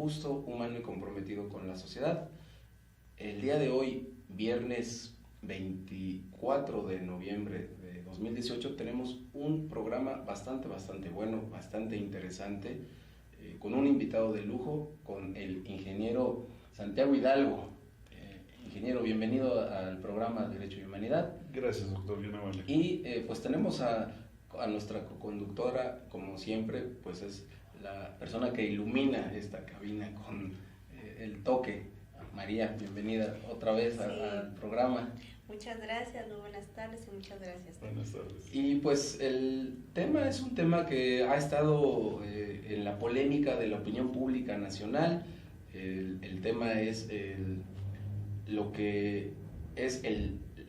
justo, humano y comprometido con la sociedad. El día de hoy, viernes 24 de noviembre de 2018, tenemos un programa bastante bueno, bastante interesante, con un invitado de lujo, con el ingeniero Santiago Hidalgo. Ingeniero, bienvenido al programa Derecho y Humanidad. Gracias, doctor, bien amable. Y pues tenemos a nuestra co-conductora, como siempre, pues es la persona que ilumina esta cabina con el toque. María, bienvenida otra vez al programa. Muchas gracias, muy buenas tardes y muchas gracias. Buenas tardes. Y pues el tema es un tema que ha estado en la polémica de la opinión pública nacional. El tema es lo que es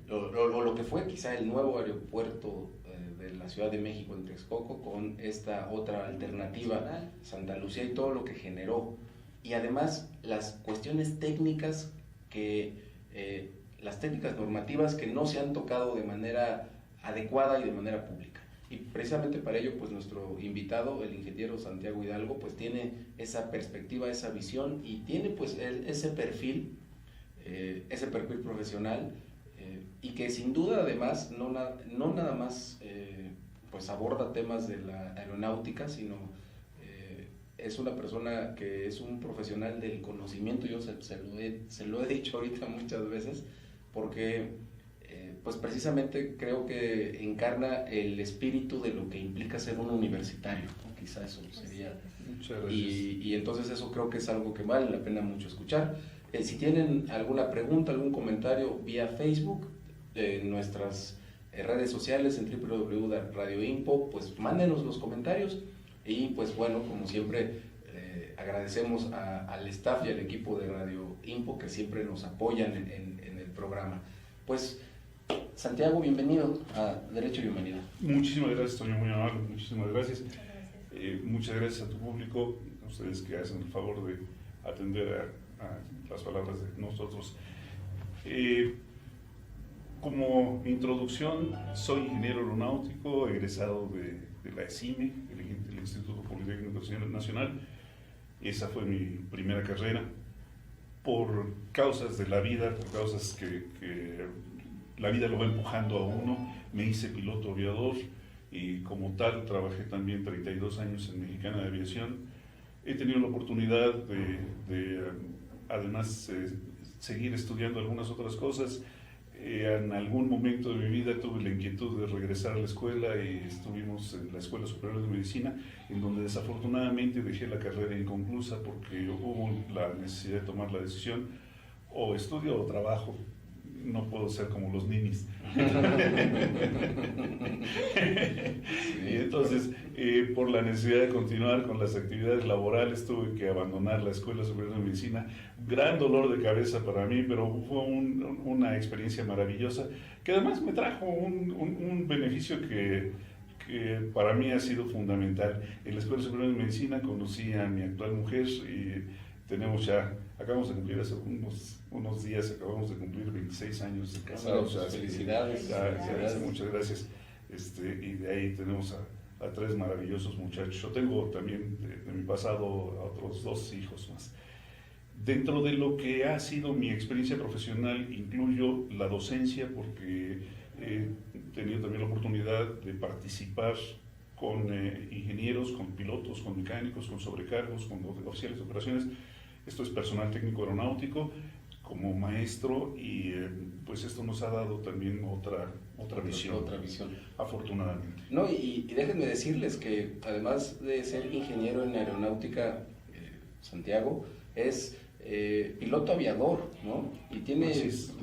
lo que fue quizá el nuevo aeropuerto de la Ciudad de México en Texcoco, con esta otra alternativa, Santa Lucía, y todo lo que generó. Y además las cuestiones técnicas las técnicas normativas que no se han tocado de manera adecuada y de manera pública. Y precisamente para ello, pues nuestro invitado, el ingeniero Santiago Hidalgo, pues tiene esa perspectiva, esa visión, y tiene pues ese perfil profesional, y que sin duda además no nada más pues aborda temas de la aeronáutica, sino es una persona que es un profesional del conocimiento. Yo se lo he dicho ahorita muchas veces, porque pues precisamente creo que encarna el espíritu de lo que implica ser un universitario, ¿no? Quizá eso sería. Muchas gracias. Y entonces eso creo que es algo que vale la pena mucho escuchar. Si tienen alguna pregunta, algún comentario vía Facebook, en nuestras redes sociales, en www.radioinpo, pues mándenos los comentarios. Y pues bueno, como siempre, agradecemos al staff y al equipo de Radio Impo que siempre nos apoyan en el programa. Pues Santiago, bienvenido a Derecho y Humanidad. Muchísimas gracias, Toño, muy amable, muchísimas gracias. Muchas gracias. Muchas gracias a tu público, a ustedes que hacen el favor de atender a las palabras de nosotros. Como introducción, soy ingeniero aeronáutico, egresado de la ESIME, el Instituto Politécnico Nacional. Esa fue mi primera carrera. Por causas de la vida, por causas que la vida lo va empujando a uno, me hice piloto aviador y como tal trabajé también 32 años en Mexicana de Aviación. He tenido la oportunidad de además seguir estudiando algunas otras cosas. En algún momento de mi vida tuve la inquietud de regresar a la escuela y estuvimos en la Escuela Superior de Medicina, en donde desafortunadamente dejé la carrera inconclusa porque hubo la necesidad de tomar la decisión: o estudio o trabajo. No puedo ser como los ninis. Y entonces, por la necesidad de continuar con las actividades laborales, tuve que abandonar la Escuela Superior de Medicina. Gran dolor de cabeza para mí, pero fue una experiencia maravillosa, que además me trajo un beneficio que para mí ha sido fundamental. En la Escuela Superior de Medicina conocí a mi actual mujer y acabamos de cumplir hace unos días, acabamos de cumplir 26 años de casados. Felicidades. Muchas gracias. Y de ahí tenemos a 3 maravillosos muchachos. Yo tengo también de mi pasado a otros 2 hijos más. Dentro de lo que ha sido mi experiencia profesional, incluyo la docencia, porque he tenido también la oportunidad de participar con ingenieros, con pilotos, con mecánicos, con sobrecargos, con oficiales de operaciones. Esto es personal técnico aeronáutico, como maestro, y pues esto nos ha dado también otra visión, afortunadamente. No, y déjenme decirles que además de ser ingeniero en aeronáutica, Santiago es piloto aviador, ¿no? Y tiene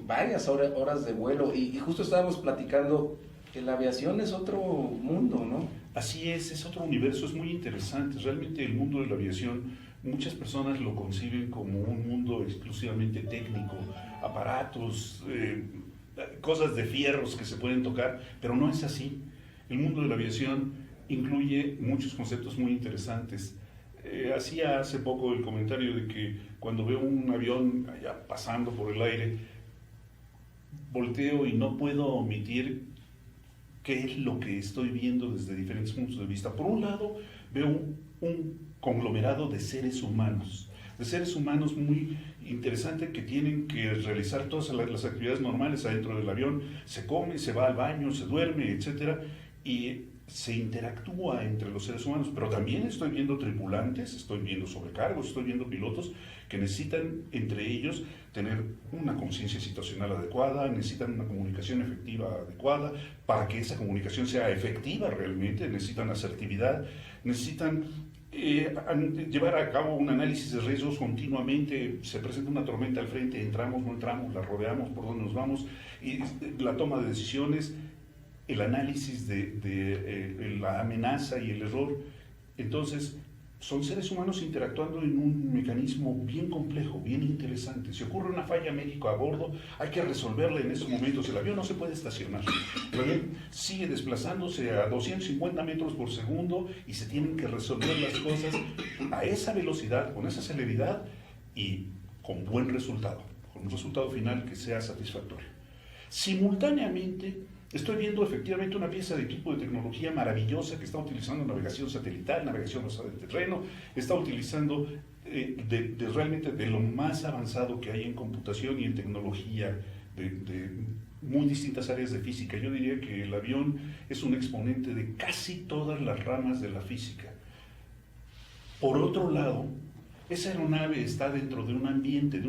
varias horas de vuelo, y justo estábamos platicando que la aviación es otro mundo, ¿no? Así es otro universo, es muy interesante. Realmente el mundo de la aviación, muchas personas lo conciben como un mundo exclusivamente técnico, aparatos, cosas de fierros que se pueden tocar, pero no es así. El mundo de la aviación incluye muchos conceptos muy interesantes. Hacía hace poco el comentario de que cuando veo un avión allá pasando por el aire, volteo y no puedo omitir qué es lo que estoy viendo desde diferentes puntos de vista. Por un lado, veo un conglomerado de seres humanos, de seres humanos muy interesante que tienen que realizar todas las actividades normales adentro del avión, se come, se va al baño, se duerme, etcétera, y se interactúa entre los seres humanos, pero también estoy viendo tripulantes, estoy viendo sobrecargos, estoy viendo pilotos que necesitan entre ellos tener una conciencia situacional adecuada, necesitan una comunicación efectiva adecuada, para que esa comunicación sea efectiva realmente, necesitan asertividad, necesitan llevar a cabo un análisis de riesgos continuamente. Se presenta una tormenta al frente, entramos, no entramos, la rodeamos, por dónde nos vamos, y la toma de decisiones, el análisis de la amenaza y el error. Entonces, son seres humanos interactuando en un mecanismo bien complejo, bien interesante. Si ocurre una falla médica a bordo, hay que resolverla en esos momentos. El avión no se puede estacionar. El avión sigue desplazándose a 250 metros por segundo y se tienen que resolver las cosas a esa velocidad, con esa celeridad y con buen resultado, con un resultado final que sea satisfactorio. Simultáneamente, estoy viendo efectivamente una pieza de equipo de tecnología maravillosa que está utilizando navegación satelital, navegación basada en terreno, está utilizando realmente de lo más avanzado que hay en computación y en tecnología de muy distintas áreas de física. Yo diría que el avión es un exponente de casi todas las ramas de la física. Por otro lado, esa aeronave está dentro de un ambiente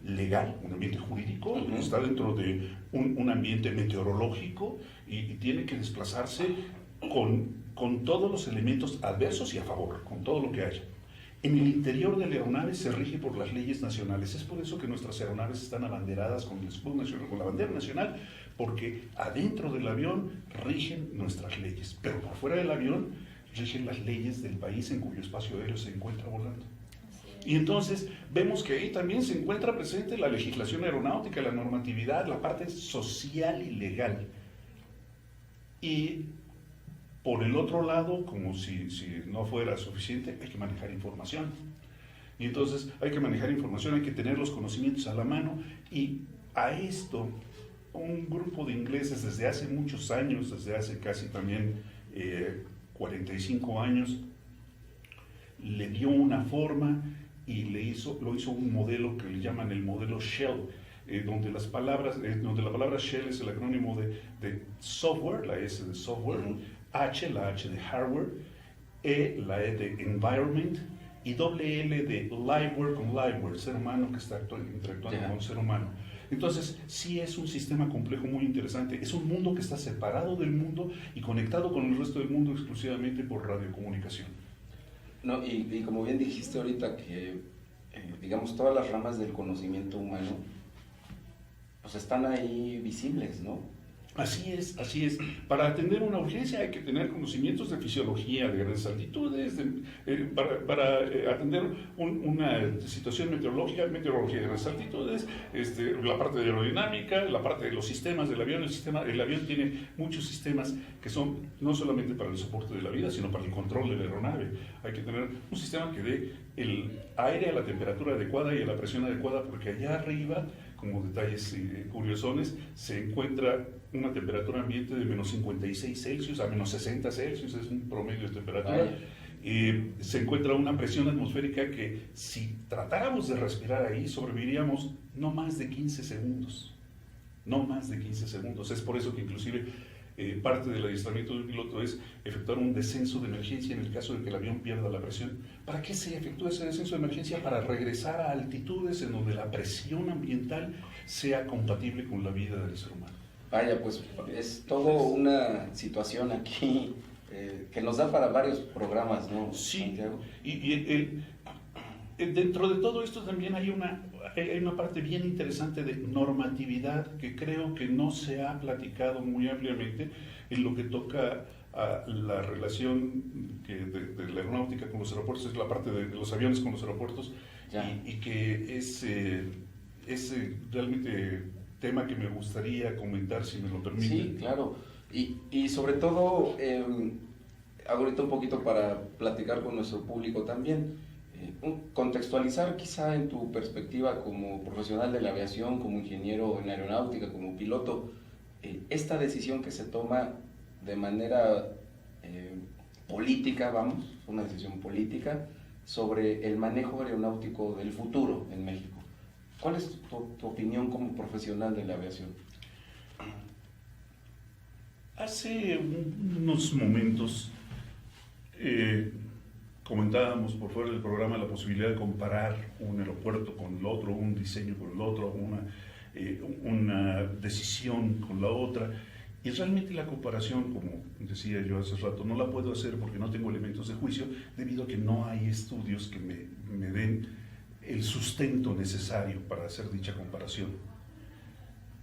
legal, un ambiente jurídico, está dentro de un ambiente meteorológico y tiene que desplazarse con todos los elementos adversos y a favor, con todo lo que haya. En el interior de la aeronave se rige por las leyes nacionales. Es por eso que nuestras aeronaves están abanderadas con el escudo nacional, con la bandera nacional, porque adentro del avión rigen nuestras leyes, pero por fuera del avión rigen las leyes del país en cuyo espacio aéreo se encuentra volando. Y entonces vemos que ahí también se encuentra presente la legislación aeronáutica, la normatividad, la parte social y legal. Y por el otro lado, como si no fuera suficiente, hay que manejar información. Y entonces hay que manejar información, hay que tener los conocimientos a la mano. Y a esto, un grupo de ingleses desde hace muchos años, desde hace casi también 45 años, le dio una forma y lo hizo un modelo que le llaman el modelo Shell, donde la palabra Shell es el acrónimo de software, la S de software, H, la H de hardware, la E de environment, y doble L de liveware con liveware, ser humano que está interactuando con ser humano. Entonces, sí es un sistema complejo muy interesante, es un mundo que está separado del mundo y conectado con el resto del mundo exclusivamente por radiocomunicación. No, y como bien dijiste ahorita que, digamos, todas las ramas del conocimiento humano, pues están ahí visibles, ¿no? Así es, así es. Para atender una urgencia hay que tener conocimientos de fisiología de grandes altitudes, para atender una situación meteorológica de grandes altitudes, la parte de aerodinámica, la parte de los sistemas del avión. El avión tiene muchos sistemas que son no solamente para el soporte de la vida, sino para el control de la aeronave. Hay que tener un sistema que dé el aire a la temperatura adecuada y a la presión adecuada, porque allá arriba, como detalles curiosones, se encuentra una temperatura ambiente de menos 56 Celsius a menos 60 Celsius, es un promedio de temperatura. Se encuentra una presión atmosférica que si tratáramos de respirar ahí, sobreviviríamos no más de 15 segundos. No más de 15 segundos. Es por eso que inclusive parte del adiestramiento del piloto es efectuar un descenso de emergencia en el caso de que el avión pierda la presión. ¿Para qué se efectúa ese descenso de emergencia? Para regresar a altitudes en donde la presión ambiental sea compatible con la vida del ser humano. Vaya, pues es todo una situación aquí que nos da para varios programas, ¿no? Sí, Santiago? y dentro de todo esto también hay una parte bien interesante de normatividad que creo que no se ha platicado muy ampliamente en lo que toca a la relación de la aeronáutica con los aeropuertos, es la parte de los aviones con los aeropuertos, y que es realmente tema que me gustaría comentar, si me lo permite. Sí, claro, y sobre todo, ahorita un poquito para platicar con nuestro público también, contextualizar quizá en tu perspectiva como profesional de la aviación, como ingeniero en aeronáutica, como piloto, esta decisión que se toma de manera política, vamos, una decisión política, sobre el manejo aeronáutico del futuro en México. ¿Cuál es tu opinión como profesional de la aviación? Hace unos momentos comentábamos por fuera del programa la posibilidad de comparar un aeropuerto con el otro, un diseño con el otro, una decisión con la otra. Y realmente la comparación, como decía yo hace rato, no la puedo hacer porque no tengo elementos de juicio, debido a que no hay estudios que me den el sustento necesario para hacer dicha comparación.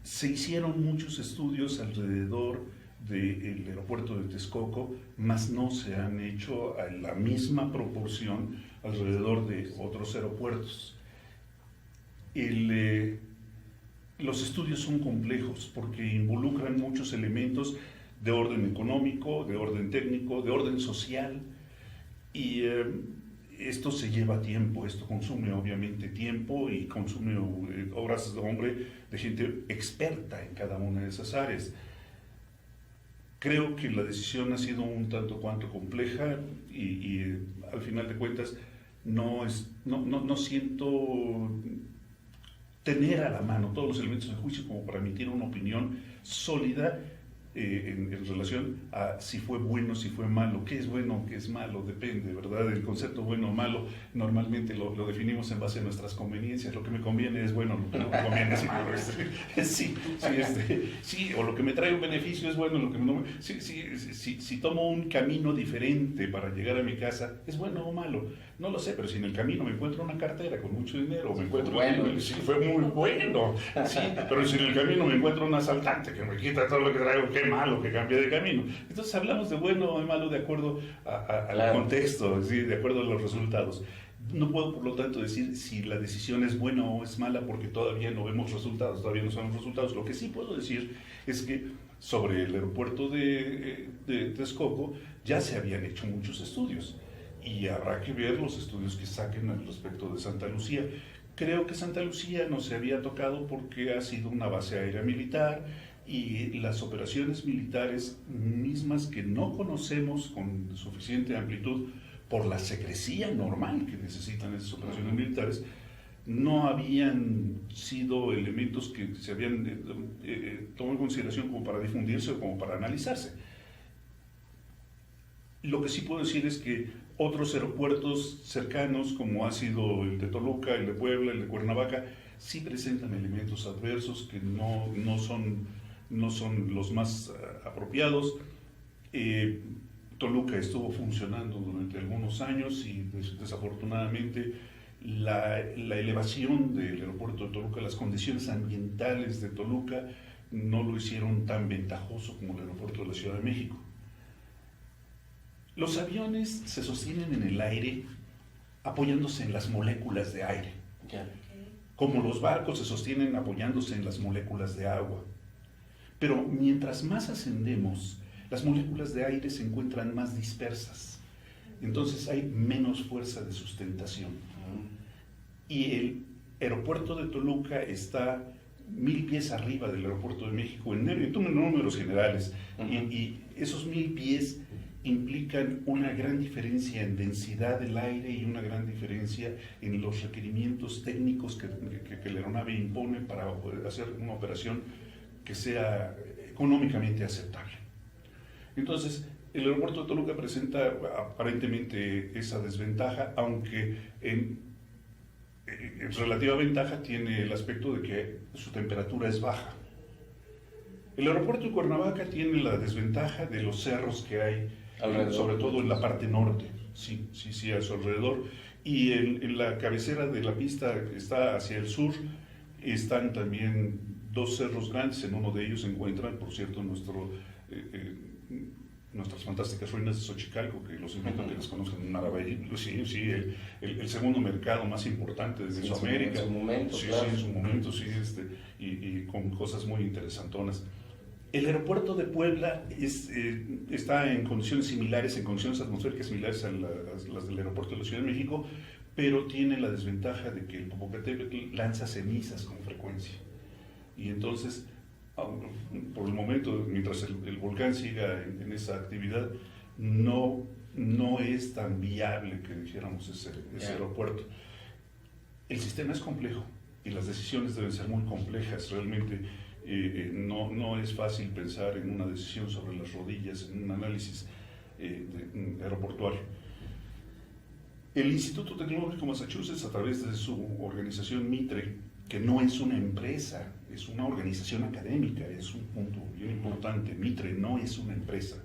Se hicieron muchos estudios alrededor del aeropuerto de Texcoco, mas no se han hecho a la misma proporción alrededor de otros aeropuertos. Los estudios son complejos porque involucran muchos elementos de orden económico, de orden técnico, de orden social, y esto se lleva tiempo, esto consume obviamente tiempo y consume horas de hombre de gente experta en cada una de esas áreas. Creo que la decisión ha sido un tanto cuanto compleja y al final de cuentas no siento tener a la mano todos los elementos de juicio como para emitir una opinión sólida en relación a si fue bueno, si fue malo, qué es bueno, qué es malo, depende, ¿verdad? El concepto bueno o malo normalmente lo definimos en base a nuestras conveniencias. Lo que me conviene es bueno, lo que no me conviene es malo. Sí, o lo que me trae un beneficio es bueno, lo que no. Si tomo un camino diferente para llegar a mi casa, ¿es bueno o malo? No lo sé, pero si en el camino me encuentro una cartera con mucho dinero, me encuentro sí, fue muy bueno, sí, pero si en el camino me encuentro un asaltante que me quita todo lo que traigo, qué malo que cambie de camino. Entonces hablamos de bueno o de malo de acuerdo al contexto, ¿sí? De acuerdo a los resultados. No puedo, por lo tanto, decir si la decisión es buena o es mala porque todavía no vemos resultados, todavía no sabemos resultados. Lo que sí puedo decir es que sobre el aeropuerto de Texcoco ya se habían hecho muchos estudios y habrá que ver los estudios que saquen al respecto de Santa Lucía. Creo que Santa Lucía no se había tocado porque ha sido una base aérea militar y las operaciones militares mismas que no conocemos con suficiente amplitud por la secrecía normal que necesitan esas operaciones militares, no habían sido elementos que se habían tomado en consideración como para difundirse o como para analizarse. Lo que sí puedo decir es que otros aeropuertos cercanos, como ha sido el de Toluca, el de Puebla, el de Cuernavaca, sí presentan elementos adversos que no son los más apropiados. Toluca estuvo funcionando durante algunos años y desafortunadamente la elevación del aeropuerto de Toluca, las condiciones ambientales de Toluca no lo hicieron tan ventajoso como el aeropuerto de la Ciudad de México. Los aviones se sostienen en el aire apoyándose en las moléculas de aire, como los barcos se sostienen apoyándose en las moléculas de agua. Pero mientras más ascendemos, las moléculas de aire se encuentran más dispersas, entonces hay menos fuerza de sustentación. Y el aeropuerto de Toluca está 1000 pies arriba del aeropuerto de México en números generales, y esos 1000 pies implican una gran diferencia en densidad del aire y una gran diferencia en los requerimientos técnicos que la aeronave impone para poder hacer una operación que sea económicamente aceptable. Entonces, el aeropuerto de Toluca presenta aparentemente esa desventaja, aunque en relativa ventaja tiene el aspecto de que su temperatura es baja. El aeropuerto de Cuernavaca tiene la desventaja de los cerros que hay, sobre todo en la parte norte, sí, a su alrededor, y en la cabecera de la pista que está hacia el sur están también 2 cerros grandes. En uno de ellos se encuentran, por cierto, nuestras fantásticas ruinas de Xochicalco, que los invito a que las conozcan en Maravilla. Sí, el segundo mercado más importante de Mesoamérica. En su momento, sí, claro. Sí, en su momento, sí, y con cosas muy interesantonas. El aeropuerto de Puebla está en condiciones similares, en condiciones atmosféricas similares a las del aeropuerto de la Ciudad de México, pero tiene la desventaja de que el Popocatépetl lanza cenizas con frecuencia. Y entonces, por el momento, mientras el volcán siga en esa actividad, no no es tan viable que dijéramos ese aeropuerto. El sistema es complejo y las decisiones deben ser muy complejas. Realmente no es fácil pensar en una decisión sobre las rodillas, en un análisis aeroportuario. El Instituto Tecnológico de Massachusetts, a través de su organización MITRE, que no es una empresa, es una organización académica, es un punto bien importante. MITRE no es una empresa.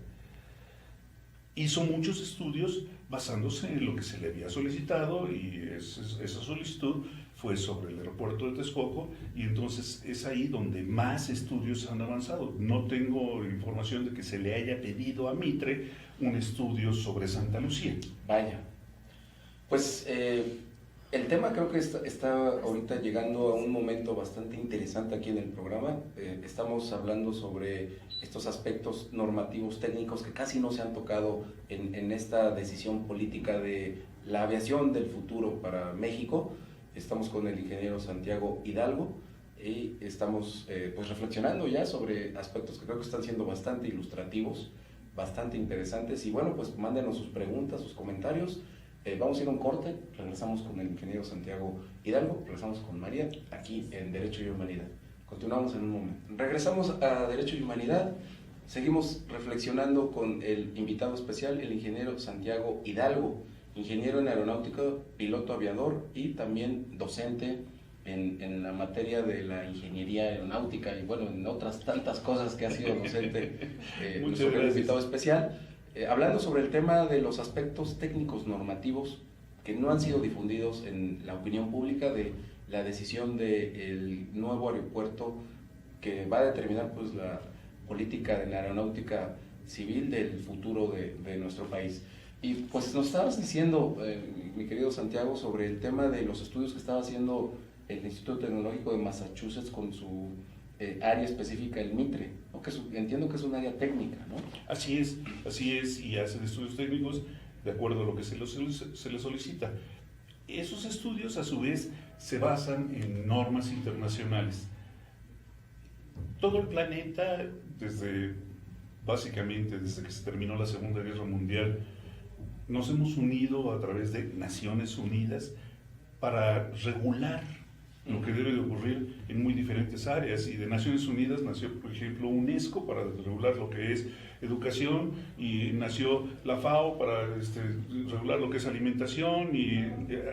Hizo muchos estudios basándose en lo que se le había solicitado, y esa solicitud fue sobre el aeropuerto de Texcoco, y entonces es ahí donde más estudios han avanzado. No tengo información de que se le haya pedido a MITRE un estudio sobre Santa Lucía. Vaya. Pues el tema creo que está ahorita llegando a un momento bastante interesante aquí en el programa. Estamos hablando sobre estos aspectos normativos técnicos que casi no se han tocado en esta decisión política de la aviación del futuro para México. Estamos con el ingeniero Santiago Hidalgo y estamos pues reflexionando ya sobre aspectos que creo que están siendo bastante ilustrativos, bastante interesantes. Y bueno, pues mándenos sus preguntas, sus comentarios. Vamos a ir a un corte, regresamos con el ingeniero Santiago Hidalgo, regresamos con María, aquí en Derecho y Humanidad. Continuamos en un momento. Regresamos a Derecho y Humanidad, seguimos reflexionando con el invitado especial, el ingeniero Santiago Hidalgo, ingeniero en aeronáutica, piloto aviador y también docente en la materia de la ingeniería aeronáutica y bueno, en otras tantas cosas que ha sido docente, nuestro invitado especial. Hablando sobre el tema de los aspectos técnicos normativos que no han sido difundidos en la opinión pública de la decisión del nuevo aeropuerto que va a determinar pues la política de la aeronáutica civil del futuro de nuestro país. Y pues nos estabas diciendo, mi querido Santiago, sobre el tema de los estudios que estaba haciendo el Instituto Tecnológico de Massachusetts con su área específica, el MITRE, ¿no? Entiendo que es un área técnica, ¿no? Así es, y hacen estudios técnicos de acuerdo a lo que se les solicita. Esos estudios, a su vez, se basan en normas internacionales. Todo el planeta, básicamente desde que se terminó la Segunda Guerra Mundial, nos hemos unido a través de Naciones Unidas para regular lo que debe de ocurrir en muy diferentes áreas. Y de Naciones Unidas nació, por ejemplo, UNESCO para regular lo que es educación, y nació la FAO para regular lo que es alimentación, y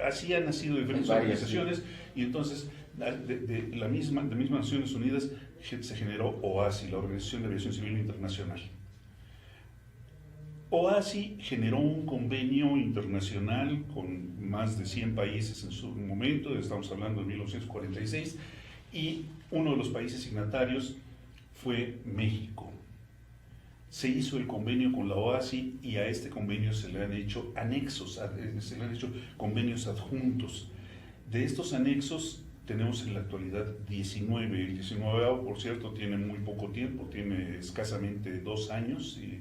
así han nacido diferentes organizaciones. Y entonces de misma Naciones Unidas se generó OASI, la Organización de Aviación Civil Internacional. OASI generó un convenio internacional con más de 100 países en su momento, estamos hablando de 1946, y uno de los países signatarios fue México. Se hizo el convenio con la OASI y a este convenio se le han hecho anexos, se le han hecho convenios adjuntos. De estos anexos tenemos en la actualidad 19. El 19º, por cierto, tiene muy poco tiempo, tiene escasamente 2 años y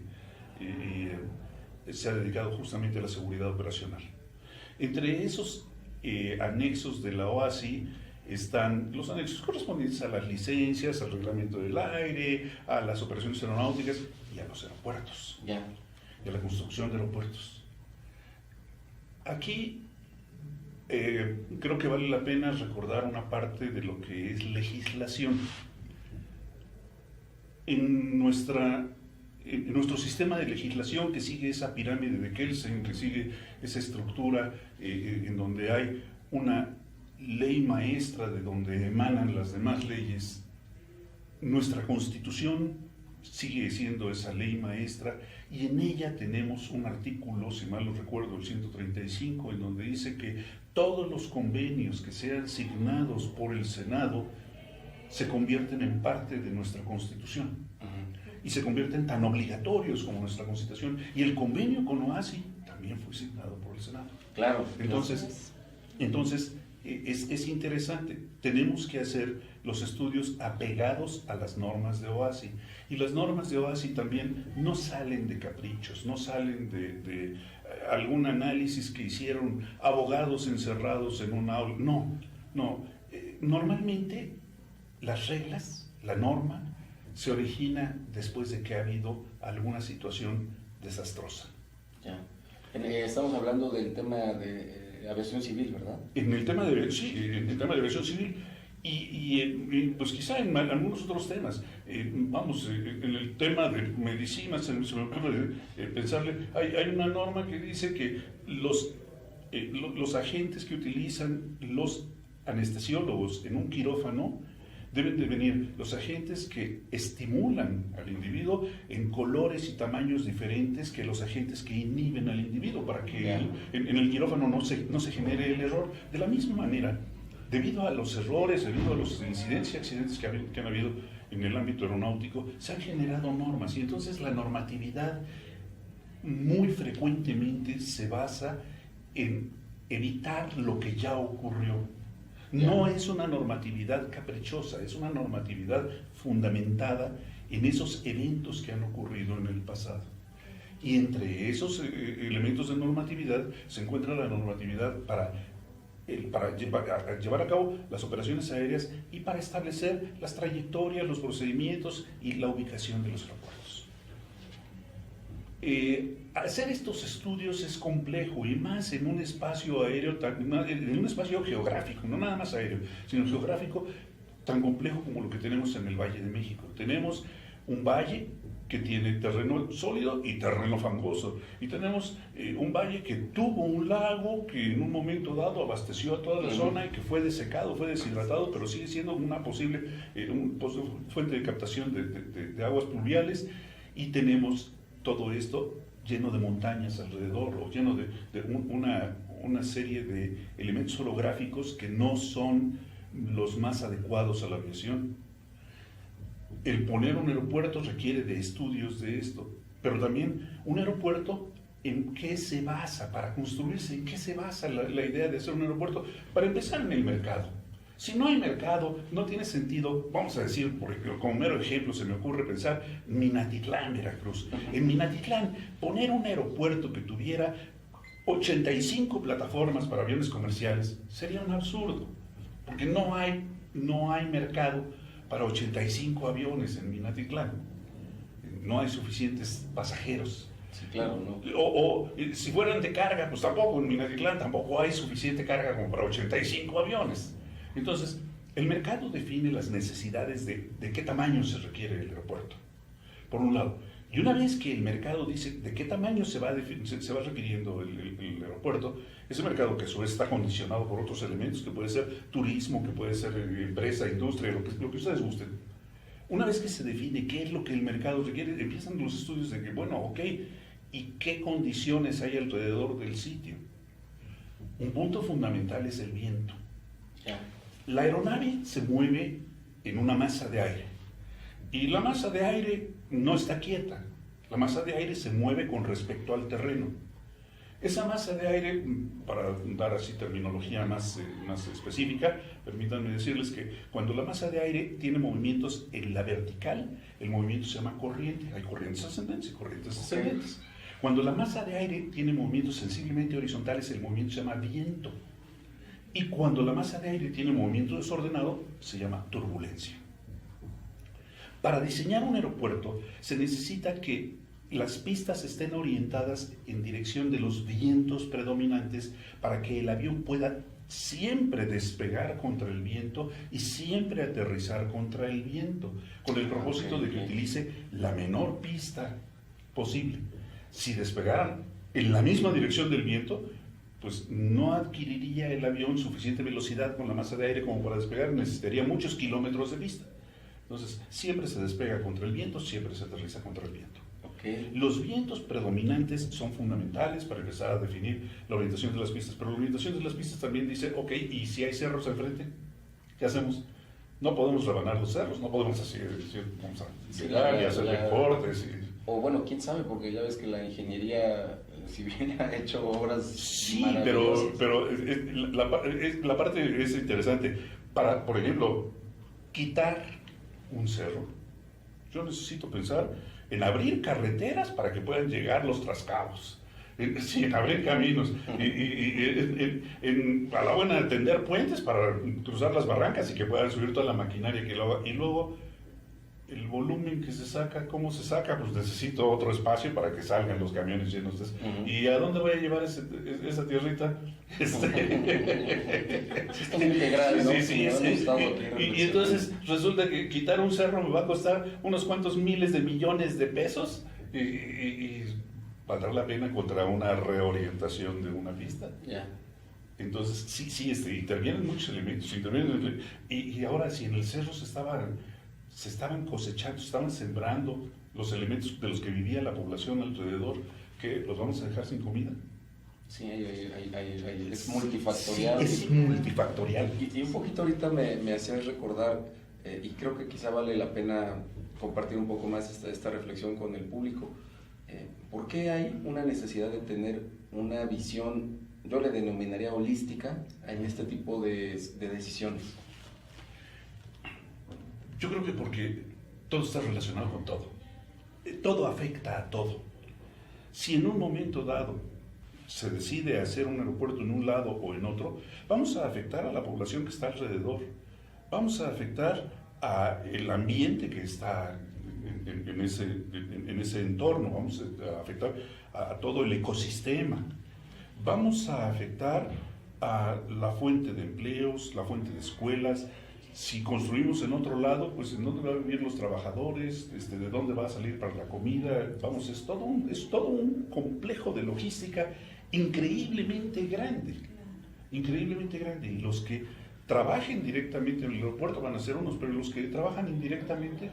se ha dedicado justamente a la seguridad operacional. Entre esos anexos de la OASI están los anexos correspondientes a las licencias, al reglamento del aire, a las operaciones aeronáuticas y a los aeropuertos, y a la construcción de aeropuertos. Aquí creo que vale la pena recordar una parte de lo que es legislación. En nuestro sistema de legislación, que sigue esa pirámide de Kelsen, que sigue esa estructura en donde hay una ley maestra de donde emanan las demás leyes, nuestra Constitución sigue siendo esa ley maestra, y en ella tenemos un artículo, si mal no recuerdo, el 135, en donde dice que todos los convenios que sean signados por el Senado se convierten en parte de nuestra Constitución. Y se convierten tan obligatorios como nuestra Constitución, y el convenio con OASI también fue signado por el Senado. Claro. Entonces es interesante. Tenemos que hacer los estudios apegados a las normas de OASI, y las normas de OASI también no salen de caprichos, no salen de algún análisis que hicieron abogados encerrados en un aula. No. Normalmente las reglas, la norma, se origina después de que ha habido alguna situación desastrosa. Ya. Estamos hablando del tema de aviación civil, ¿verdad? En el tema de, sí, en el tema de aviación civil y pues quizá en algunos otros temas. En el tema de medicina se me ocurre pensarle, hay una norma que dice que los agentes que utilizan los anestesiólogos en un quirófano deben de venir los agentes que estimulan al individuo en colores y tamaños diferentes que los agentes que inhiben al individuo, para que en el quirófano no se genere el error. De la misma manera, debido a los errores, debido a los incidencias y accidentes que han habido en el ámbito aeronáutico, se han generado normas, y entonces la normatividad muy frecuentemente se basa en evitar lo que ya ocurrió. No es una normatividad caprichosa, es una normatividad fundamentada en esos eventos que han ocurrido en el pasado. Y entre esos elementos de normatividad se encuentra la normatividad para llevar a cabo las operaciones aéreas y para establecer las trayectorias, los procedimientos y la ubicación de los aeropuertos. Hacer estos estudios es complejo, y más en un espacio aéreo, en un espacio geográfico, no nada más aéreo, sino geográfico tan complejo como lo que tenemos en el Valle de México. Tenemos un valle que tiene terreno sólido y terreno fangoso, y tenemos un valle que tuvo un lago que en un momento dado abasteció a toda la zona y que fue desecado, fue deshidratado, pero sigue siendo una posible fuente de captación de aguas pluviales, y tenemos todo esto lleno de montañas alrededor, o lleno de una serie de elementos orográficos que no son los más adecuados a la aviación. El poner un aeropuerto requiere de estudios de esto, pero también un aeropuerto, ¿en qué se basa para construirse? ¿En qué se basa la idea de hacer un aeropuerto? Para empezar, en el mercado. Si no hay mercado, no tiene sentido, vamos a decir, como mero ejemplo, se me ocurre pensar Minatitlán, Veracruz. En Minatitlán, poner un aeropuerto que tuviera 85 plataformas para aviones comerciales sería un absurdo, porque no hay mercado para 85 aviones en Minatitlán. No hay suficientes pasajeros. Sí, claro, ¿no? O si fueran de carga, pues tampoco en Minatitlán tampoco hay suficiente carga como para 85 aviones. Entonces, el mercado define las necesidades de qué tamaño se requiere el aeropuerto, por un lado. Y una vez que el mercado dice de qué tamaño se va requiriendo el aeropuerto, ese mercado, que a su vez está condicionado por otros elementos, que puede ser turismo, que puede ser empresa, industria, lo que ustedes gusten. Una vez que se define qué es lo que el mercado requiere, empiezan los estudios de que, bueno, ok, ¿y qué condiciones hay alrededor del sitio? Un punto fundamental es el viento. La aeronave se mueve en una masa de aire, y la masa de aire no está quieta, la masa de aire se mueve con respecto al terreno. Esa masa de aire, para dar así terminología más específica, permítanme decirles que cuando la masa de aire tiene movimientos en la vertical, el movimiento se llama corriente. Hay corrientes ascendentes y corrientes descendentes. Cuando la masa de aire tiene movimientos sensiblemente horizontales, el movimiento se llama viento. Y cuando la masa de aire tiene movimiento desordenado, se llama turbulencia. Para diseñar un aeropuerto se necesita que las pistas estén orientadas en dirección de los vientos predominantes para que el avión pueda siempre despegar contra el viento y siempre aterrizar contra el viento, con el propósito de que utilice la menor pista posible. Si despegaran en la misma dirección del viento, pues no adquiriría el avión suficiente velocidad con la masa de aire como para despegar, necesitaría muchos kilómetros de pista. Entonces, siempre se despega contra el viento, siempre se aterriza contra el viento. Los vientos predominantes son fundamentales para empezar a definir la orientación de las pistas, pero la orientación de las pistas también dice, ok, ¿y si hay cerros enfrente? ¿Qué hacemos? No podemos rebanar los cerros, no podemos decir vamos a vigilar y hacer recortes. O bueno, quién sabe, porque ya ves que la ingeniería, si bien ha hecho obras. Sí, pero la parte es interesante. Para, por ejemplo, quitar un cerro, yo necesito pensar en abrir carreteras para que puedan llegar los trascabos, en abrir caminos, a la buena tender puentes para cruzar las barrancas y que puedan subir toda la maquinaria que lo haga. Y luego, el volumen que se saca, ¿cómo se saca? Pues necesito otro espacio para que salgan los camiones llenos de eso. ¿Y a dónde voy a llevar esa tierrita? Sí, está muy integral, ¿no? Y entonces resulta que quitar un cerro me va a costar unos cuantos miles de millones de pesos y valdrá la pena contra una reorientación de una pista. Ya. Entonces, sí, intervienen muchos elementos. Y ahora, si en el cerro se estaban cosechando, estaban sembrando los elementos de los que vivía la población alrededor, ¿qué? ¿Los vamos a dejar sin comida? Sí, es multifactorial. Sí, es multifactorial. Y un poquito ahorita me hacías recordar, y creo que quizá vale la pena compartir un poco más esta reflexión con el público. ¿Por qué hay una necesidad de tener una visión, yo le denominaría holística, en este tipo de decisiones? Yo creo que porque todo está relacionado con todo. Todo afecta a todo. Si en un momento dado se decide hacer un aeropuerto en un lado o en otro, vamos a afectar a la población que está alrededor. Vamos a afectar al ambiente que está en ese entorno. Vamos a afectar a todo el ecosistema. Vamos a afectar a la fuente de empleos, la fuente de escuelas. Si construimos en otro lado, pues ¿en dónde van a vivir los trabajadores? ¿De dónde va a salir para la comida? Vamos, es todo un complejo de logística increíblemente grande. Increíblemente grande. Y los que trabajen directamente en el aeropuerto van a ser unos, pero los que trabajan indirectamente,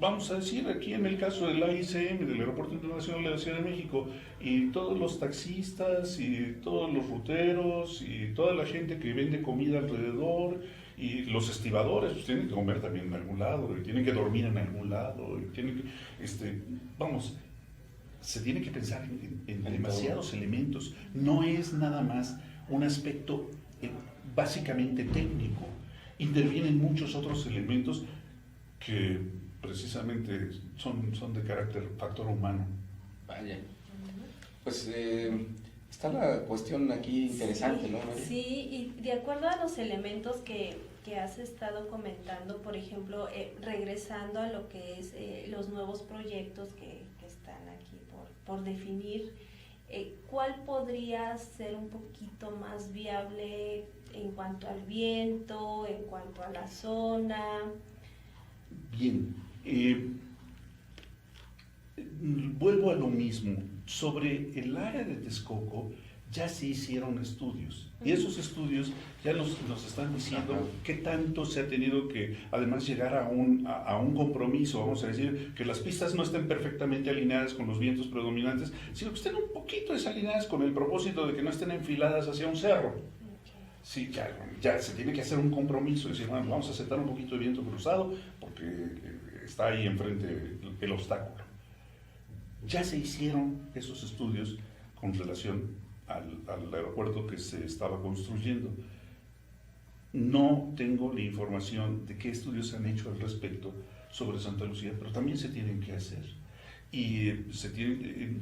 vamos a decir, aquí en el caso del AICM, del Aeropuerto Internacional de la Ciudad de México, y todos los taxistas, y todos los ruteros, y toda la gente que vende comida alrededor, y los estibadores, pues tienen que comer también en algún lado, y tienen que dormir en algún lado, y tienen que, se tiene que pensar en demasiados elementos. No es nada más un aspecto básicamente técnico. Intervienen muchos otros elementos que precisamente son de carácter factor humano. Vaya. Pues está la cuestión aquí interesante, ¿no, María? Sí, y de acuerdo a los elementos que has estado comentando, por ejemplo, regresando a lo que es los nuevos proyectos que están aquí por definir, ¿cuál podría ser un poquito más viable en cuanto al viento, en cuanto a la zona? Bien, vuelvo a lo mismo. Sobre el área de Texcoco ya se hicieron estudios, y esos estudios ya nos están diciendo qué tanto se ha tenido que, además, llegar a un compromiso, vamos a decir, que las pistas no estén perfectamente alineadas con los vientos predominantes, sino que estén un poquito desalineadas con el propósito de que no estén enfiladas hacia un cerro. Sí, ya se tiene que hacer un compromiso, decir, bueno, vamos a aceptar un poquito de viento cruzado porque está ahí enfrente el obstáculo. Ya se hicieron esos estudios con relación al aeropuerto que se estaba construyendo. No tengo la información de qué estudios se han hecho al respecto sobre Santa Lucía, pero también se tienen que hacer. Y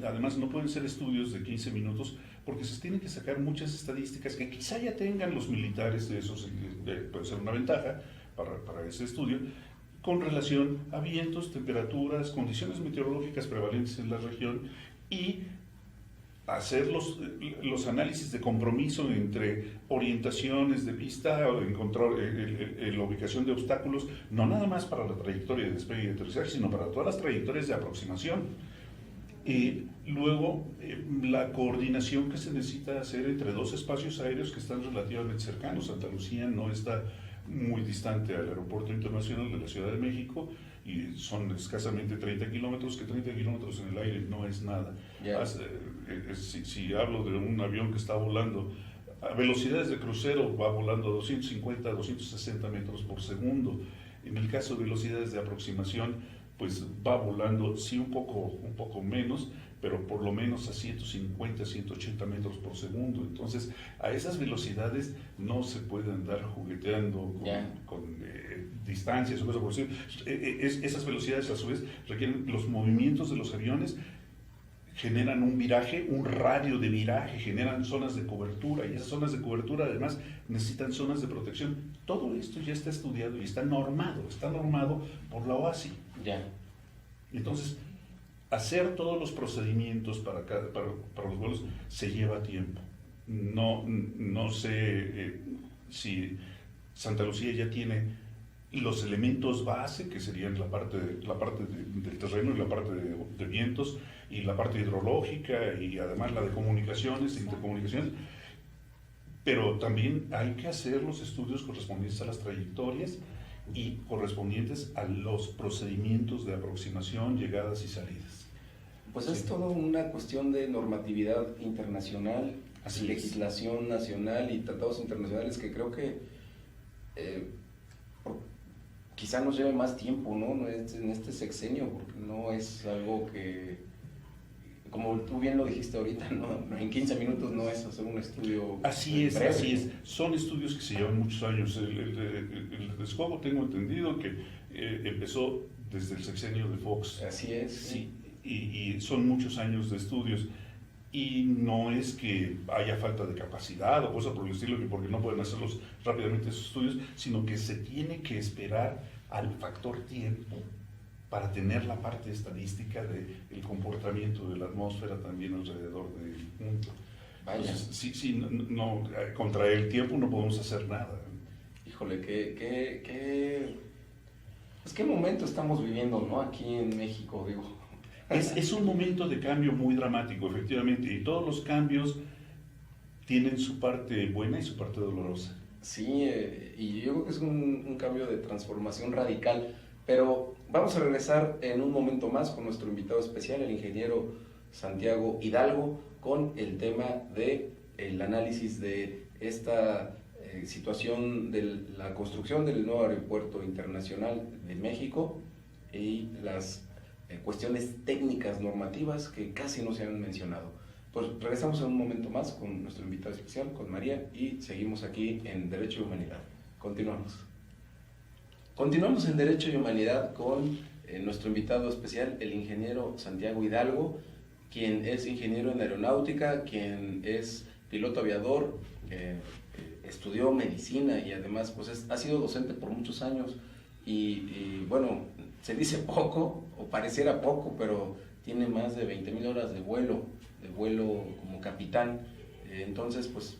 además no pueden ser estudios de 15 minutos porque se tienen que sacar muchas estadísticas que quizá ya tengan los militares, de esos puede ser una ventaja para ese estudio, con relación a vientos, temperaturas, condiciones meteorológicas prevalentes en la región, y hacer los análisis de compromiso entre orientaciones de pista o encontrar la ubicación de obstáculos, no nada más para la trayectoria de despegue y aterrizaje, sino para todas las trayectorias de aproximación. Y luego la coordinación que se necesita hacer entre dos espacios aéreos que están relativamente cercanos. Santa Lucía no está muy distante al Aeropuerto Internacional de la Ciudad de México, y son escasamente 30 kilómetros, que 30 kilómetros en el aire no es nada. Yeah. Si hablo de un avión que está volando a velocidades de crucero, va volando a 250, 260 metros por segundo. En el caso de velocidades de aproximación, pues va volando, sí, un poco menos, pero por lo menos a 150, 180 metros por segundo. Entonces, a esas velocidades no se puede andar jugueteando con distancias o cosas por decir. Esas velocidades, a su vez, requieren los movimientos de los aviones, generan un viraje, un radio de viraje, generan zonas de cobertura, y esas zonas de cobertura además necesitan zonas de protección. Todo esto ya está estudiado y está normado por la OASI. Ya. Entonces, hacer todos los procedimientos para los vuelos se lleva tiempo. No sé si Santa Lucía ya tiene los elementos base, que serían la parte del terreno y la parte de vientos y la parte hidrológica y además la de comunicaciones, intercomunicaciones, pero también hay que hacer los estudios correspondientes a las trayectorias y correspondientes a los procedimientos de aproximación, llegadas y salidas. Pues es todo una cuestión de normatividad internacional, legislación nacional y tratados internacionales que creo que quizá nos lleve más tiempo, ¿no? No es en este sexenio, porque no es algo que, como tú bien lo dijiste ahorita, ¿no? En 15 minutos no es hacer un estudio. Así es. Son estudios que se llevan muchos años. El Texcoco, tengo entendido que empezó desde el sexenio de Fox. Así es. Sí, y son muchos años de estudios. Y no es que haya falta de capacidad o cosa por el estilo, porque no pueden hacerlos rápidamente esos estudios, sino que se tiene que esperar al factor tiempo para tener la parte estadística del comportamiento de la atmósfera también alrededor del mundo. Vaya. Entonces, no, contra el tiempo no podemos hacer nada. Híjole, pues qué momento estamos viviendo, ¿no? Aquí en México, digo. Es un momento de cambio muy dramático, efectivamente, y todos los cambios tienen su parte buena y su parte dolorosa. Sí, y yo creo que es un cambio de transformación radical, pero vamos a regresar en un momento más con nuestro invitado especial, el ingeniero Santiago Hidalgo, con el tema del análisis de esta situación de la construcción del nuevo aeropuerto internacional de México y las cuestiones técnicas normativas que casi no se han mencionado. Pues regresamos en un momento más con nuestro invitado especial, con María, y seguimos aquí en Derecho y Humanidad. Continuamos en Derecho y Humanidad con nuestro invitado especial, el ingeniero Santiago Hidalgo, quien es ingeniero en aeronáutica, quien es piloto aviador, estudió medicina y además pues ha sido docente por muchos años y bueno, se dice poco o pareciera poco, pero tiene más de 20,000 horas de vuelo como capitán. Entonces, pues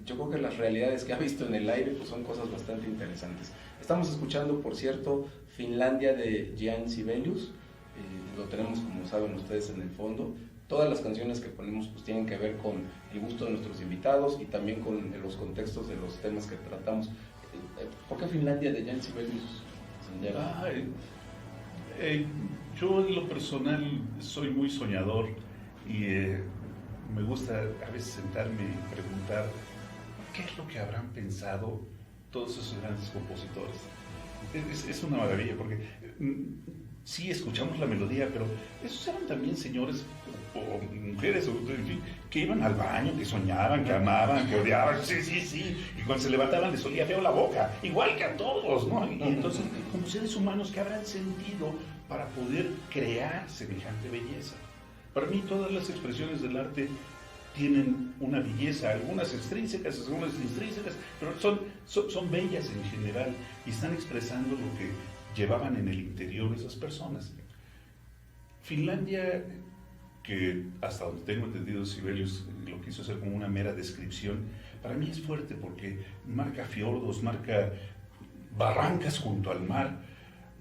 yo creo que las realidades que ha visto en el aire pues son cosas bastante interesantes. Estamos escuchando, por cierto, Finlandia de Jean Sibelius, lo tenemos, como saben ustedes, en el fondo. Todas las canciones que ponemos pues tienen que ver con el gusto de nuestros invitados y también con los contextos de los temas que tratamos. ¿Por qué Finlandia de Jean Sibelius? Yo en lo personal soy muy soñador y me gusta a veces sentarme y preguntar qué es lo que habrán pensado todos esos grandes compositores. Es una maravilla porque sí escuchamos la melodía, pero esos eran también señores o mujeres, en fin, que iban al baño, que soñaban, que amaban, que odiaban, sí, y cuando se levantaban les olía feo la boca, igual que a todos, ¿no? Y entonces, como seres humanos, ¿qué habrán sentido para poder crear semejante belleza? Para mí todas las expresiones del arte tienen una belleza, algunas extrínsecas, algunas intrínsecas, pero son bellas en general y están expresando lo que llevaban en el interior esas personas. Finlandia, que hasta donde tengo entendido Sibelius lo quiso hacer como una mera descripción, para mí es fuerte porque marca fiordos, marca barrancas junto al mar,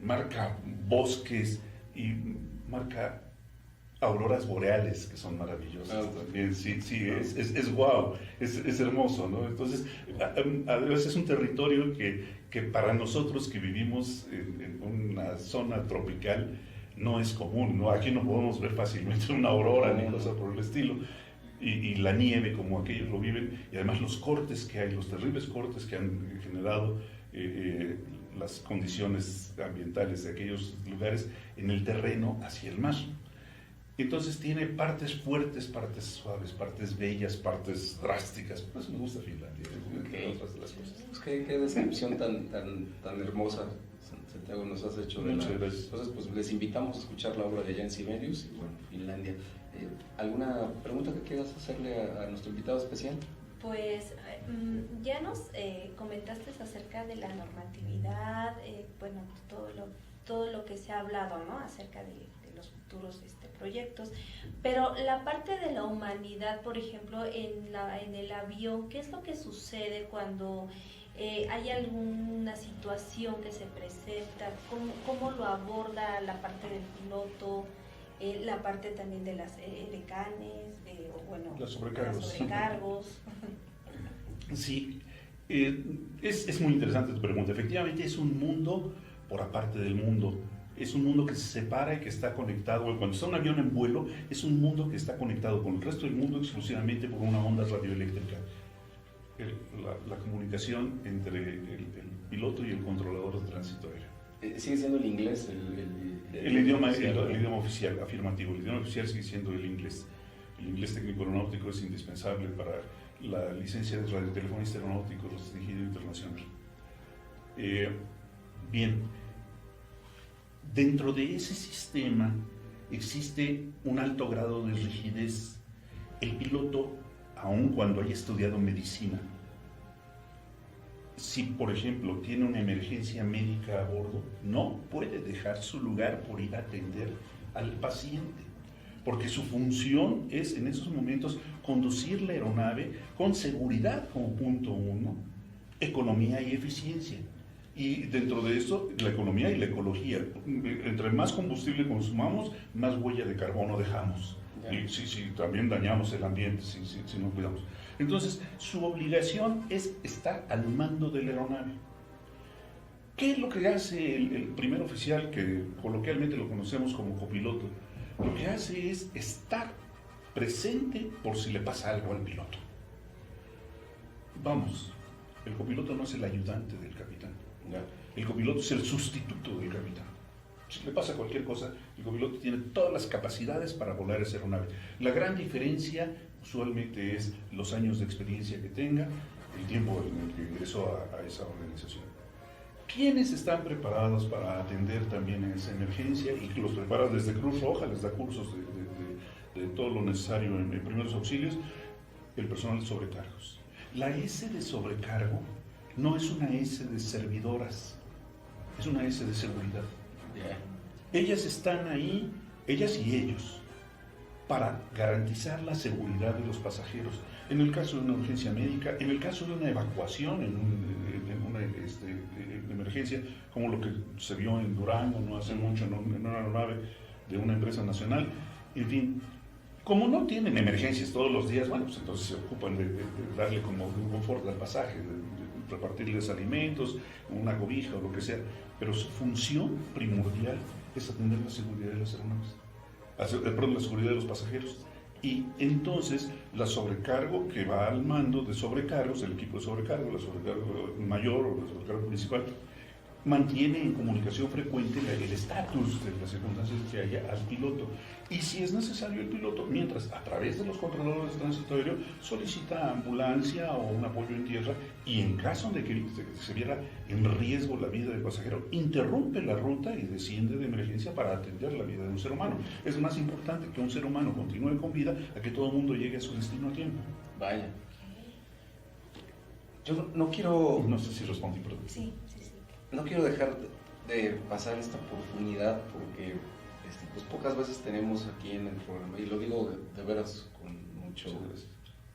marca bosques y marca auroras boreales que son maravillosas también. Sí, es guau, es hermoso, ¿no? Entonces, a veces es un territorio que para nosotros que vivimos en una zona tropical no es común, ¿no? Aquí no podemos ver fácilmente una aurora ni cosa por el estilo, y la nieve como aquellos lo viven, y además los cortes que hay, los terribles cortes que han generado las condiciones ambientales de aquellos lugares en el terreno hacia el mar. Entonces tiene partes fuertes, partes suaves, partes bellas, partes drásticas. Por eso me gusta Finlandia, entre otras de las cosas. Pues qué descripción tan hermosa, Santiago, nos has hecho de Muchas gracias. Entonces, pues les invitamos a escuchar la obra de Jan Sibelius y bueno, Finlandia. ¿Alguna pregunta que quieras hacerle a nuestro invitado especial? Pues ya nos comentaste acerca de la normatividad, bueno, todo lo que se ha hablado, ¿no? Acerca de los futuros proyectos, pero la parte de la humanidad, por ejemplo, en el avión, ¿qué es lo que sucede cuando hay alguna situación que se presenta? ¿Cómo lo aborda la parte del piloto? La parte también de las decanes, los sobrecargos. Sí, es muy interesante tu pregunta. Efectivamente es un mundo por aparte del mundo. Es un mundo que se separa y que está conectado. Cuando está un avión en vuelo, es un mundo que está conectado con el resto del mundo exclusivamente por una onda radioeléctrica. La comunicación entre el piloto y el controlador de tránsito aéreo. ¿Sigue siendo el inglés el idioma oficial, afirmativo? El idioma oficial sigue siendo el inglés. El inglés técnico aeronáutico es indispensable para la licencia de radiotelefonista aeronáutico restringido internacional. Bien, dentro de ese sistema existe un alto grado de rigidez. El piloto, aun cuando haya estudiado medicina, si por ejemplo tiene una emergencia médica a bordo, no puede dejar su lugar por ir a atender al paciente, porque su función es en esos momentos conducir la aeronave con seguridad como punto uno, economía y eficiencia. Y dentro de eso, la economía y la ecología. Entre más combustible consumamos, más huella de carbono dejamos. Y si también dañamos el ambiente, si no cuidamos. Entonces, su obligación es estar al mando de la aeronave. ¿Qué es lo que hace el primer oficial, que coloquialmente lo conocemos como copiloto? Lo que hace es estar presente por si le pasa algo al piloto. Vamos, el copiloto no es el ayudante del capitán. El copiloto es el sustituto del capitán. Si le pasa cualquier cosa, el copiloto tiene todas las capacidades para volar esa aeronave. La gran diferencia usualmente es los años de experiencia que tenga, el tiempo en el que ingresó a esa organización. ¿Quiénes están preparados para atender también esa emergencia? Y que los prepara desde Cruz Roja, les da cursos de todo lo necesario en primeros auxilios, el personal de sobrecargos. La S de sobrecargo no es una S de servidoras, es una S de seguridad. Ellas están ahí, ellas y ellos, para garantizar la seguridad de los pasajeros. En el caso de una urgencia médica, en el caso de una evacuación, en una emergencia, como lo que se vio en Durango no hace mucho, en una aeronave de una empresa nacional, en fin. Como no tienen emergencias todos los días, bueno, pues entonces se ocupan de darle como un confort al pasaje, de repartirles alimentos, una cobija o lo que sea, pero su función primordial es atender la seguridad de las aeronaves, la seguridad de los pasajeros. Y entonces la sobrecargo que va al mando de sobrecargos, el equipo de sobrecargo, la sobrecargo mayor o la sobrecargo principal, mantiene en comunicación frecuente el estatus de las circunstancias que haya al piloto. Y si es necesario el piloto, mientras a través de los controladores de tránsito aéreo solicita ambulancia o un apoyo en tierra, y en caso de que se viera en riesgo la vida del pasajero, interrumpe la ruta y desciende de emergencia para atender la vida de un ser humano. Es más importante que un ser humano continúe con vida a que todo el mundo llegue a su destino a tiempo. Vaya. Yo no quiero... No sé si respondí, perdón. Sí. No quiero dejar de pasar esta oportunidad porque pues pocas veces tenemos aquí en el programa, y lo digo de veras con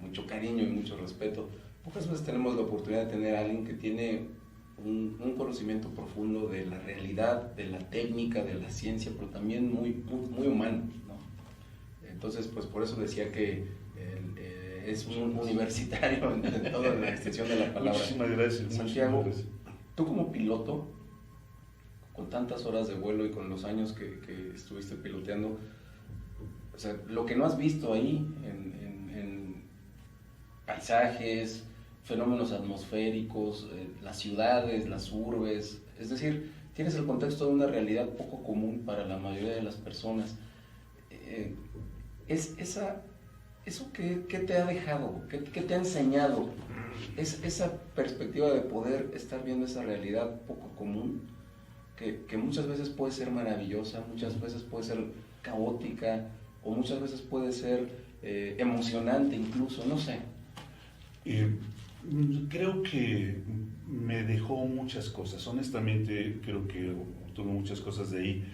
mucho cariño y mucho respeto, pocas veces tenemos la oportunidad de tener a alguien que tiene un conocimiento profundo de la realidad, de la técnica, de la ciencia, pero también muy humano, ¿no? Entonces, pues por eso decía que es un universitario en toda la extensión de la palabra. Muchísimas gracias. Santiago, tú como piloto, con tantas horas de vuelo y con los años que estuviste piloteando, o sea, lo que no has visto ahí en paisajes, fenómenos atmosféricos, las ciudades, las urbes, es decir, tienes el contexto de una realidad poco común para la mayoría de las personas. ¿Eso qué te ha dejado? ¿Qué te ha enseñado? Esa perspectiva de poder estar viendo esa realidad poco común, que muchas veces puede ser maravillosa, muchas veces puede ser caótica, o muchas veces puede ser emocionante incluso, no sé. Creo que me dejó muchas cosas, honestamente creo que obtuve muchas cosas de ahí.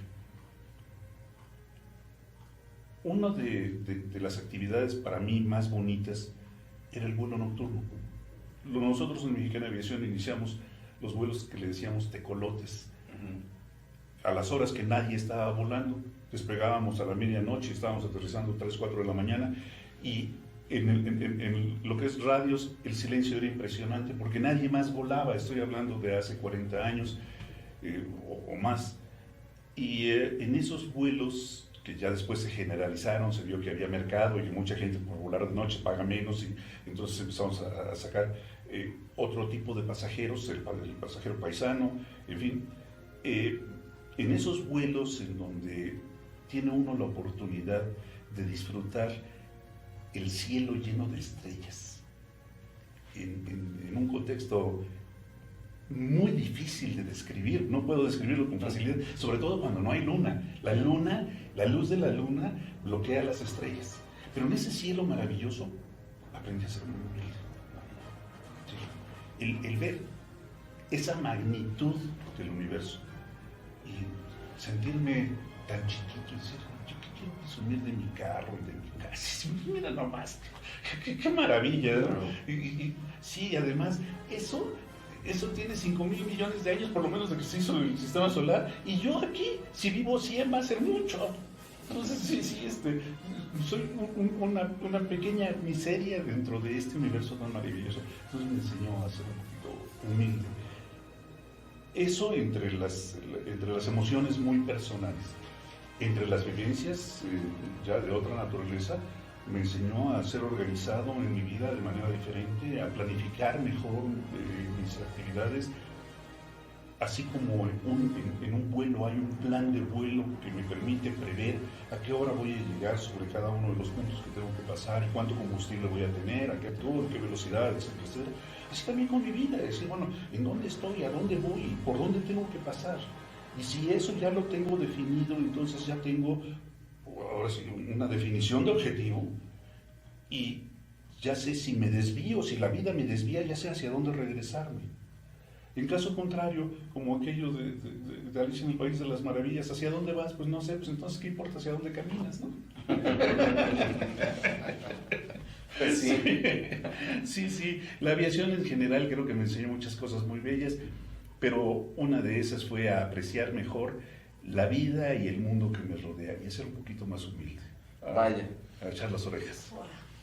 Una de las actividades para mí más bonitas era el vuelo nocturno. Nosotros en Mexicana Aviación iniciamos los vuelos que le decíamos tecolotes. A las horas que nadie estaba volando, despegábamos a la medianoche, estábamos aterrizando 3, 4 de la mañana, y en lo que es radios el silencio era impresionante porque nadie más volaba. Estoy hablando de hace 40 años o más, y en esos vuelos que ya después se generalizaron, se vio que había mercado y que mucha gente por volar de noche paga menos, y entonces empezamos a sacar otro tipo de pasajeros, el pasajero paisano, en fin. En esos vuelos en donde tiene uno la oportunidad de disfrutar el cielo lleno de estrellas, en un contexto muy difícil de describir, no puedo describirlo con facilidad, sobre todo cuando no hay luna. La luz de la luna bloquea las estrellas, pero en ese cielo maravilloso aprendí a ser muy humilde. El ver esa magnitud del universo y sentirme tan chiquito y decir, yo quiero presumir de mi carro y de mi casa, mira nomás, qué maravilla, ¿no? Sí, además, eso tiene 5,000 millones de años por lo menos de que se hizo el sistema solar, y yo aquí, si vivo 100 va a ser mucho. Entonces sí, soy una pequeña miseria dentro de este universo tan maravilloso. Entonces me enseñó a ser un poquito humilde. Eso entre las emociones muy personales, entre las vivencias ya de otra naturaleza, me enseñó a ser organizado en mi vida de manera diferente, a planificar mejor mis actividades, así como en un vuelo hay un plan de vuelo que me permite prever a qué hora voy a llegar sobre cada uno de los puntos que tengo que pasar, y cuánto combustible voy a tener, a qué altura, qué velocidad, etcétera, etcétera. Así también con mi vida, decir, bueno, ¿en dónde estoy? ¿A dónde voy? ¿Por dónde tengo que pasar? Y si eso ya lo tengo definido, entonces ya tengo, ahora sí, una definición de objetivo, y ya sé si me desvío, si la vida me desvía, ya sé hacia dónde regresarme. En caso contrario, como aquello de Alicia en el País de las Maravillas, ¿hacia dónde vas? Pues no sé, pues entonces ¿qué importa hacia dónde caminas, no? Sí, la aviación en general creo que me enseñó muchas cosas muy bellas, pero una de esas fue a apreciar mejor la vida y el mundo que me rodea, y a ser un poquito más humilde. Vaya. A echar las orejas.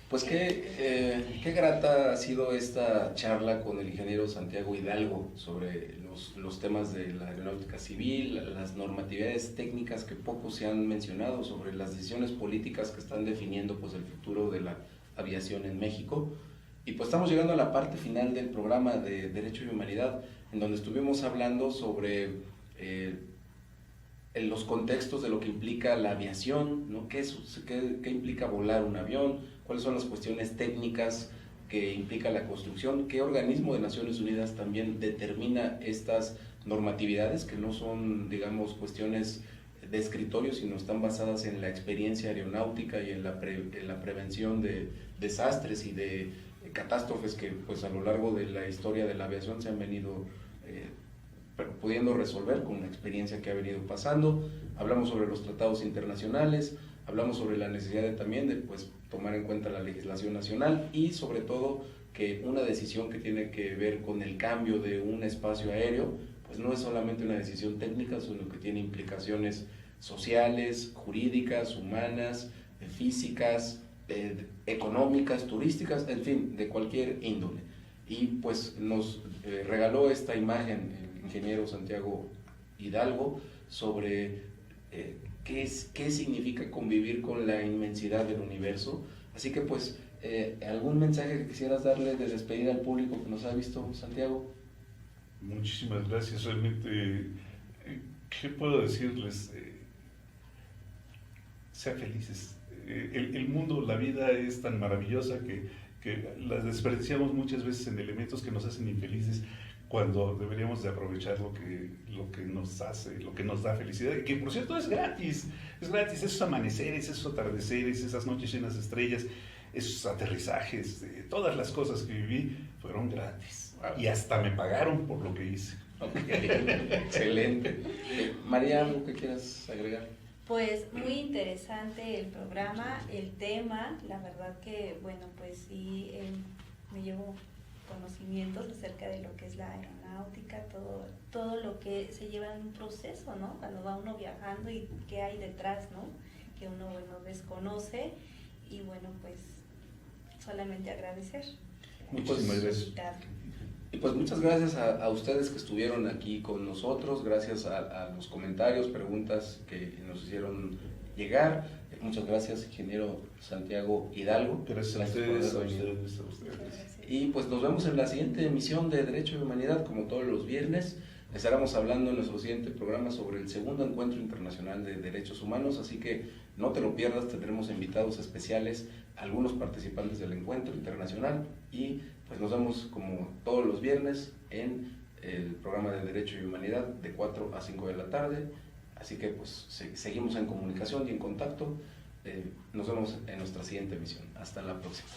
Pues qué grata ha sido esta charla con el ingeniero Santiago Hidalgo sobre los temas de la aeronáutica civil, las normatividades técnicas que poco se han mencionado, sobre las decisiones políticas que están definiendo pues el futuro de la aviación en México. Y pues estamos llegando a la parte final del programa de Derecho y Humanidad, en donde estuvimos hablando sobre los contextos de lo que implica la aviación, ¿no? ¿Qué implica volar un avión? ¿Cuáles son las cuestiones técnicas que implica la construcción? ¿Qué organismo de Naciones Unidas también determina estas normatividades, que no son, digamos, cuestiones de escritorio, sino están basadas en la experiencia aeronáutica y en la prevención de desastres y de catástrofes que pues a lo largo de la historia de la aviación se han venido pudiendo resolver con la experiencia que ha venido pasando? Hablamos sobre los tratados internacionales, hablamos sobre la necesidad también de pues, tomar en cuenta la legislación nacional, y sobre todo que una decisión que tiene que ver con el cambio de un espacio aéreo pues no es solamente una decisión técnica, sino que tiene implicaciones sociales, jurídicas, humanas, físicas, económicas, turísticas, en fin, de cualquier índole. Y pues nos regaló esta imagen el ingeniero Santiago Hidalgo sobre qué significa convivir con la inmensidad del universo. Así que pues, ¿algún mensaje que quisieras darle de despedida al público que nos ha visto, Santiago? Muchísimas gracias. Realmente, ¿qué puedo decirles? sean felices. El mundo, la vida es tan maravillosa que las desperdiciamos muchas veces en elementos que nos hacen infelices, cuando deberíamos de aprovechar lo que nos hace, lo que nos da felicidad, y que por cierto es gratis, esos amaneceres, esos atardeceres, esas noches llenas de estrellas, esos aterrizajes, todas las cosas que viví fueron gratis, y hasta me pagaron por lo que hice. Okay. Excelente. María, ¿algo que quieras agregar? Pues muy interesante el programa, el tema, la verdad que, bueno, pues sí, me llevo conocimientos acerca de lo que es la aeronáutica, todo lo que se lleva en un proceso, ¿no? Cuando va uno viajando y qué hay detrás, ¿no? Que uno, bueno, desconoce, y bueno, pues solamente agradecer. Muchísimas gracias. Y pues muchas gracias a ustedes que estuvieron aquí con nosotros, gracias a los comentarios, preguntas que nos hicieron llegar. Muchas gracias, ingeniero Santiago Hidalgo. Gracias a ustedes. Y pues nos vemos en la siguiente emisión de Derecho y Humanidad, como todos los viernes. Estaremos hablando en nuestro siguiente programa sobre el segundo Encuentro Internacional de Derechos Humanos, así que no te lo pierdas, tendremos invitados especiales, algunos participantes del Encuentro Internacional, y pues nos vemos como todos los viernes en el programa de Derecho y Humanidad de 4 a 5 de la tarde, así que pues seguimos en comunicación y en contacto. Nos vemos en nuestra siguiente emisión. Hasta la próxima.